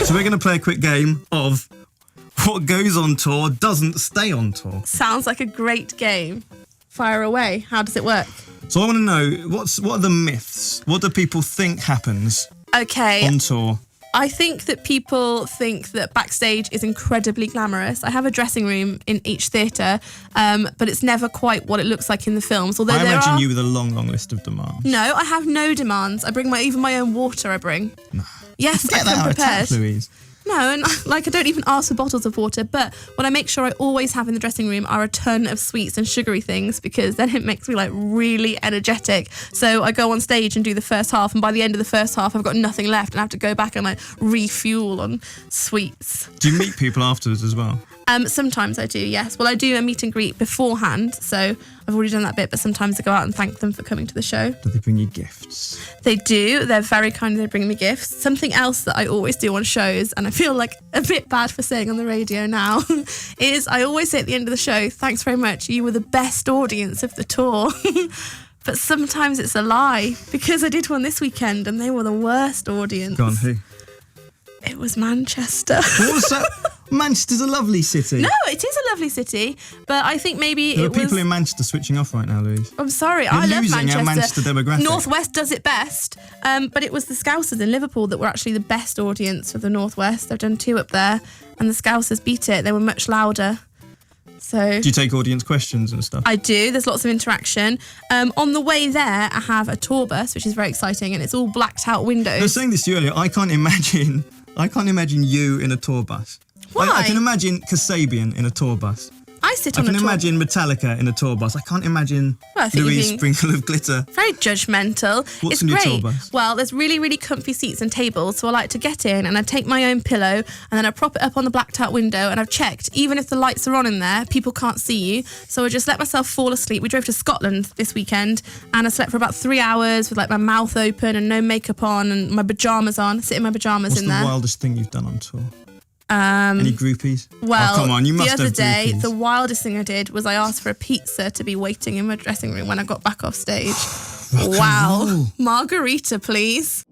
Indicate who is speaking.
Speaker 1: So we're going to play a quick game of what goes on tour doesn't stay on tour.
Speaker 2: Sounds like a great game. Fire away. How does it work?
Speaker 1: So I want to know, what are the myths? What do people think happens on tour?
Speaker 2: I think that people think that backstage is incredibly glamorous. I have a dressing room in each theatre, but it's never quite what it looks like in the films. Although
Speaker 1: I imagine you with a long, long list of demands.
Speaker 2: No, I have no demands. I bring even my own water. I bring.
Speaker 1: No.
Speaker 2: Yes,
Speaker 1: Get
Speaker 2: I
Speaker 1: that
Speaker 2: come
Speaker 1: out
Speaker 2: prepared.
Speaker 1: of tap, Louise.
Speaker 2: No, and I don't even ask for bottles of water, but what I make sure I always have in the dressing room are a ton of sweets and sugary things, because then it makes me like really energetic. So I go on stage and do the first half, and by the end of the first half I've got nothing left and I have to go back and like refuel on sweets.
Speaker 1: Do you meet people afterwards as well?
Speaker 2: Sometimes I do, yes. Well, I do a meet and greet beforehand, so I've already done that bit, but sometimes I go out and thank them for coming to the show.
Speaker 1: Do they bring you gifts?
Speaker 2: They do. They're very kind. They bring me gifts. Something else that I always do on shows, and I feel like a bit bad for saying on the radio now, is I always say at the end of the show, thanks very much, you were the best audience of the tour. But sometimes it's a lie, because I did one this weekend and they were the worst audience.
Speaker 1: Go on, who?
Speaker 2: It was Manchester.
Speaker 1: What was that? Manchester's a lovely city.
Speaker 2: No, it is a lovely city, but I think maybe
Speaker 1: there are people in Manchester switching off right now, Louise.
Speaker 2: I'm sorry,
Speaker 1: You're
Speaker 2: I love
Speaker 1: losing
Speaker 2: Manchester.
Speaker 1: our Manchester demographic.
Speaker 2: Northwest does it best, but it was the Scousers in Liverpool that were actually the best audience for the Northwest. I've done 2 up there, and the Scousers beat it. They were much louder. So
Speaker 1: do you take audience questions and stuff?
Speaker 2: I do. There's lots of interaction. On the way there, I have a tour bus, which is very exciting, and it's all blacked out windows.
Speaker 1: I was saying this to you earlier. I can't imagine you in a tour bus.
Speaker 2: Why?
Speaker 1: I can imagine Kasabian in a tour bus.
Speaker 2: I sit on a
Speaker 1: I
Speaker 2: tour.
Speaker 1: can imagine Metallica in a tour bus. I can't imagine Louise Sprinkle of Glitter.
Speaker 2: Very judgmental.
Speaker 1: What's
Speaker 2: it's
Speaker 1: in your
Speaker 2: great.
Speaker 1: tour bus?
Speaker 2: Well, there's really, really comfy seats and tables, so I like to get in and I take my own pillow and then I prop it up on the blacked out window, and I've checked, even if the lights are on in there, people can't see you. So I just let myself fall asleep. We drove to Scotland this weekend and I slept for about 3 hours with like my mouth open and no makeup on and my pyjamas on, sit in my pyjamas
Speaker 1: What's
Speaker 2: in there.
Speaker 1: What's the wildest thing you've done on tour? Any groupies?
Speaker 2: Well,
Speaker 1: come on, you must have
Speaker 2: the other day,
Speaker 1: groupies.
Speaker 2: the wildest thing I did was I asked for a pizza to be waiting in my dressing room when I got back off stage. Wow. Margarita, please.